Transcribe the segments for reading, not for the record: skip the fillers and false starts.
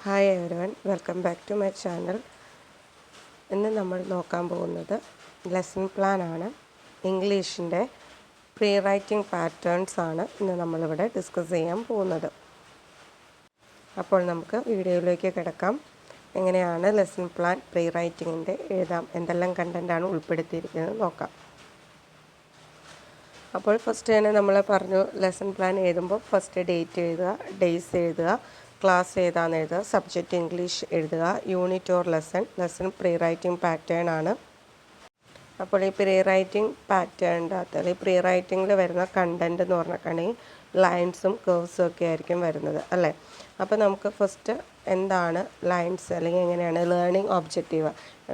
Hi everyone, welcome back to my channel. ഇന്ന് നമ്മൾ നോക്കാൻ പോകുന്നത് ലെസൺ പ്ലാൻ ആണ്. ഇംഗ്ലീഷിൻ്റെ പ്രീ റൈറ്റിംഗ് പാറ്റേൺസ് ആണ് ഇന്ന് നമ്മളിവിടെ ഡിസ്കസ് ചെയ്യാൻ പോകുന്നത്. അപ്പോൾ നമുക്ക് വീഡിയോയിലേക്ക് കിടക്കാം. എങ്ങനെയാണ് ലെസൺ പ്ലാൻ പ്രീ റൈറ്റിങ്ങിൻ്റെ എഴുതാം, എന്തെല്ലാം കണ്ടൻറ്റാണ് ഉൾപ്പെടുത്തിയിരിക്കുന്നത് നോക്കാം. അപ്പോൾ ഫസ്റ്റ് തന്നെ നമ്മൾ പറഞ്ഞു, ലെസൺ പ്ലാൻ എഴുതുമ്പോൾ ഫസ്റ്റ് ഡേറ്റ് എഴുതുക, ഡേയ്സ് എഴുതുക, ക്ലാസ് ഏതാണെന്ന് എഴുതുക, സബ്ജക്റ്റ് ഇംഗ്ലീഷ് എഴുതുക, unit or lesson pre writing pattern ആണ്. അപ്പോൾ ഈ പ്രീ റൈറ്റിംഗ് പാറ്റേണിൻ്റെ അകത്ത് അല്ലെങ്കിൽ പ്രീ റൈറ്റിങ്ങിൽ വരുന്ന കണ്ടൻറ്റ് എന്ന് പറഞ്ഞിട്ടുണ്ടെങ്കിൽ ലൈൻസും കേർവ്സും ഒക്കെ ആയിരിക്കും വരുന്നത് അല്ലേ. അപ്പോൾ നമുക്ക് ഫസ്റ്റ് എന്താണ് ലൈൻസ് അല്ലെങ്കിൽ എങ്ങനെയാണ് ലേണിംഗ് ഒബ്ജക്റ്റീവ്,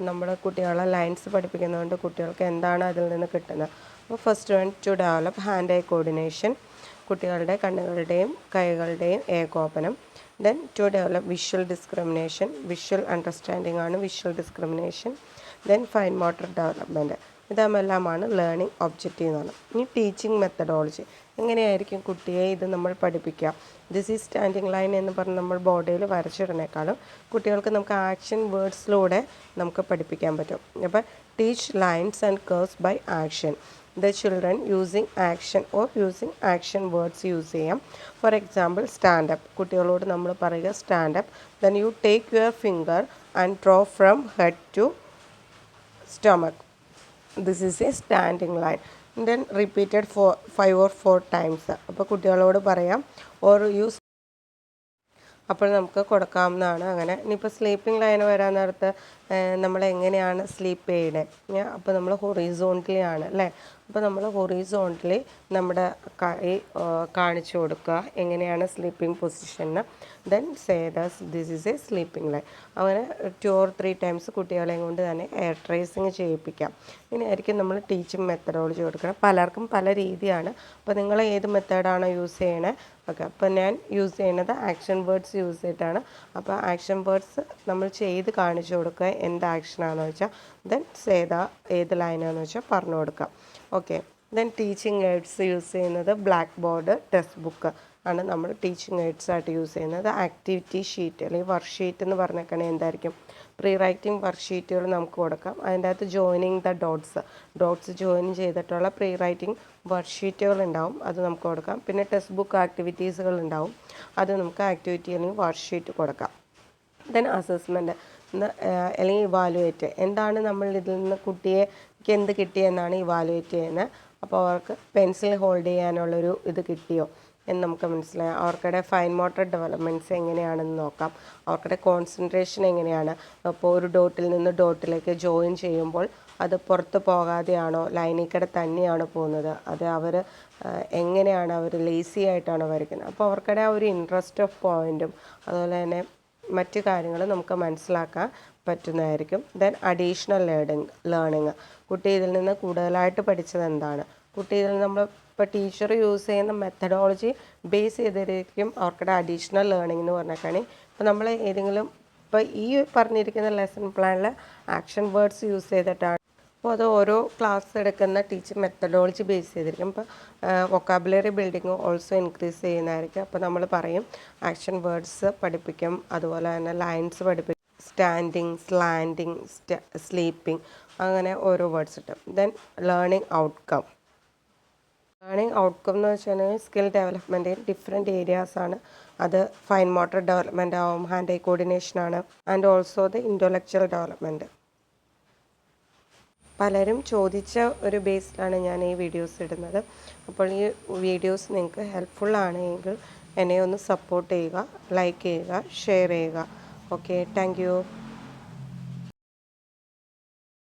നമ്മൾ കുട്ടികളെ ലൈൻസ് പഠിപ്പിക്കുന്നതുകൊണ്ട് കുട്ടികൾക്ക് എന്താണ് അതിൽ നിന്ന് കിട്ടുന്നത്. അപ്പോൾ first one, to develop hand eye coordination, കുട്ടികളുടെ കണ്ണുകളുടെയും കൈകളുടെയും ഏകോപനം. Then to develop visual discrimination, visual understanding ആണ് visual discrimination. Then fine motor development. ഇതെല്ലാമാണ് ലേണിംഗ് ഒബ്ജക്റ്റീവ് എന്ന് പറഞ്ഞാൽ. ഇനി ടീച്ചിങ് മെത്തഡോളജി, എങ്ങനെയായിരിക്കും കുട്ടിയെ ഇത് നമ്മൾ പഠിപ്പിക്കുക. ദിസ് ഈസ് സ്റ്റാൻഡിങ് ലൈൻ എന്ന് പറഞ്ഞ് നമ്മൾ ബോർഡിൽ വരച്ചിടുന്നേക്കാളും കുട്ടികൾക്ക് നമുക്ക് ആക്ഷൻ വേർഡ്സിലൂടെ നമുക്ക് പഠിപ്പിക്കാൻ പറ്റും. അപ്പോൾ teach lines and curves by action. The children using action or using action words use ചെയ്യാം. ഫോർ എക്സാമ്പിൾ സ്റ്റാൻഡപ്പ്, കുട്ടികളോട് നമ്മൾ പറയുക stand up. Then you take your finger and draw from head to stomach. This is a standing line. Then repeated 5 or 4 times. അപ്പോൾ കുട്ടികളോട് പറയാം or use, അപ്പോൾ നമുക്ക് കൊടുക്കാവുന്നതാണ്. അങ്ങനെ ഇനിയിപ്പോൾ സ്ലീപ്പിംഗ് ലൈൻ വരാൻ നേരത്ത് നമ്മൾ എങ്ങനെയാണ് സ്ലീപ്പ് ചെയ്യണേ. അപ്പോൾ നമ്മൾ ഹൊറിസോണ്ടലി ആണ് അല്ലേ. അപ്പോൾ നമ്മൾ ഹൊറിസോണ്ടലി നമ്മുടെ കൈ കാണിച്ചു കൊടുക്കുക എങ്ങനെയാണ് sleeping position. Then say this is A sleeping line. അങ്ങനെ 2 or 3 times കുട്ടികളെയും കൊണ്ട് തന്നെ എയർ ട്രേസിങ് ചെയ്യിപ്പിക്കാം. ഇങ്ങനെയായിരിക്കും നമ്മൾ ടീച്ചിങ് മെത്തഡോളജി കൊടുക്കണം. പലർക്കും പല രീതിയാണ്. അപ്പോൾ നിങ്ങൾ ഏത് മെത്തേഡാണോ യൂസ് ചെയ്യണേ. ഓക്കെ, അപ്പോൾ ഞാൻ യൂസ് ചെയ്യുന്നത് ആക്ഷൻ വേർഡ്സ് യൂസ് ചെയ്തിട്ടാണ്. അപ്പോൾ ആക്ഷൻ വേർഡ്സ് നമ്മൾ ചെയ്ത് കാണിച്ചു കൊടുക്കുക എന്ത് ആക്ഷനാണെന്ന് വെച്ചാൽ. ദെൻ ഏത് ലൈനാണെന്ന് വെച്ചാൽ പറഞ്ഞു കൊടുക്കാം. Okay, then teaching AIDS use ചെയ്യുന്നത് ബ്ലാക്ക് ബോർഡ്, ടെക്സ്റ്റ് ബുക്ക് ആണ് നമ്മൾ ടീച്ചിങ് എയ്ഡ്സ് ആയിട്ട് യൂസ് ചെയ്യുന്നത്. ആക്ടിവിറ്റി ഷീറ്റ് അല്ലെങ്കിൽ വർക്ക് ഷീറ്റ് എന്ന് പറഞ്ഞേക്കണേ എന്തായിരിക്കും, പ്രീ റൈറ്റിംഗ് വർക്ക് ഷീറ്റുകൾ നമുക്ക് കൊടുക്കാം. അതിൻ്റെ അകത്ത് ജോയിനിങ് ദ ഡോട്ട്സ് ജോയിൻ ചെയ്തിട്ടുള്ള പ്രീ റൈറ്റിംഗ് വർക്ക് ഷീറ്റുകൾ ഉണ്ടാവും, അത് നമുക്ക് കൊടുക്കാം. പിന്നെ ടെക്സ്റ്റ് ബുക്ക് ആക്ടിവിറ്റീസുകൾ ഉണ്ടാവും, അത് നമുക്ക് ആക്ടിവിറ്റി അല്ലെങ്കിൽ വർക്ക് ഷീറ്റ് കൊടുക്കാം. ദെൻ അസസ്മെൻറ്റ് അല്ലെങ്കിൽ ഇവാലുവേറ്റ്, എന്താണ് നമ്മൾ ഇതിൽ നിന്ന് കുട്ടിക്ക് എന്ത് കിട്ടിയെന്നാണ് ഇവാലുവേറ്റ് ചെയ്യുന്നത്. അപ്പോൾ അവർക്ക് പെൻസിൽ ഹോൾഡ് ചെയ്യാനുള്ളൊരു ഇത് കിട്ടിയോ എന്ന് നമുക്ക് മനസ്സിലാക്കാം. അവർക്കിടെ ഫൈൻ മോട്ടർ ഡെവലപ്മെൻറ്റ്സ് എങ്ങനെയാണെന്ന് നോക്കാം. അവർക്കിടെ കോൺസെൻട്രേഷൻ എങ്ങനെയാണ്. അപ്പോൾ ഒരു ഡോട്ടിൽ നിന്ന് ഡോട്ടിലേക്ക് ജോയിൻ ചെയ്യുമ്പോൾ അത് പുറത്ത് പോകാതെയാണോ ലൈനിൽ കൂടെ തന്നെയാണോ പോകുന്നത്, അത് അവർ എങ്ങനെയാണ് അവർ ലേസി ആയിട്ടാണോ വരയ്ക്കുന്നത്. അപ്പോൾ അവർക്കിടെ ആ ഒരു ഇൻട്രസ്റ്റ് ഓഫ് പോയിൻറ്റും അതുപോലെ തന്നെ മറ്റു കാര്യങ്ങൾ നമുക്ക് മനസ്സിലാക്കാൻ പറ്റുന്നതായിരിക്കും. ദെൻ അഡീഷണൽ ലേണിങ്, കുട്ടി ഇതിൽ നിന്ന് കൂടുതലായിട്ട് പഠിച്ചത് എന്താണ്. കുട്ടി ഇതിൽ നമ്മൾ ഇപ്പോൾ ടീച്ചർ യൂസ് ചെയ്യുന്ന മെത്തഡോളജി ബേസ് ചെയ്തിരിക്കും അവർക്കിടെ അഡീഷണൽ ലേണിംഗ് എന്ന് പറഞ്ഞേക്കാണ്. ഇപ്പോൾ നമ്മൾ ഏതെങ്കിലും ഇപ്പോൾ ഈ പറഞ്ഞിരിക്കുന്ന ലെസൺ പ്ലാനിൽ ആക്ഷൻ വേർഡ്സ് യൂസ് ചെയ്തിട്ടാണ്. അപ്പോൾ അത് ഓരോ ക്ലാസ് എടുക്കുന്ന ടീച്ചർ മെത്തഡോളജി ബേസ് ചെയ്തിരിക്കും. ഇപ്പോൾ വൊക്കാബുലറി ബിൽഡിങ് ഓൾസോ ഇൻക്രീസ് ചെയ്യുന്നതായിരിക്കും. അപ്പോൾ നമ്മൾ പറയും ആക്ഷൻ വേർഡ്സ് പഠിപ്പിക്കും, അതുപോലെ തന്നെ ലൈൻസ് പഠിപ്പിക്കും, സ്റ്റാൻഡിങ്, സ്ലാൻഡിങ്, സ്ലീപ്പിംഗ്, അങ്ങനെ ഓരോ വേർഡ്സ് കിട്ടും. ദെൻ ലേണിംഗ് ഔട്ട്കം എന്ന് വെച്ചാൽ സ്കിൽ ഡെവലപ്മെൻറ്റ് ഡിഫറെൻറ്റ് ഏരിയാസാണ്. അത് ഫൈൻ മോട്ടർ ഡെവലപ്മെൻറ്റ് ആവും, ഹാൻഡ് ഐ കോർഡിനേഷൻ ആണ്, and also the intellectual development. പലരും ചോദിച്ച ഒരു ബേസിലാണ് ഞാൻ ഈ വീഡിയോസ് ഇടുന്നത്. അപ്പോൾ ഈ വീഡിയോസ് നിങ്ങൾക്ക് ഹെൽപ്ഫുള്ളാണെങ്കിൽ എന്നെ ഒന്ന് സപ്പോർട്ട് ചെയ്യുക, ലൈക്ക് ചെയ്യുക, ഷെയർ ചെയ്യുക. Okay, thank you.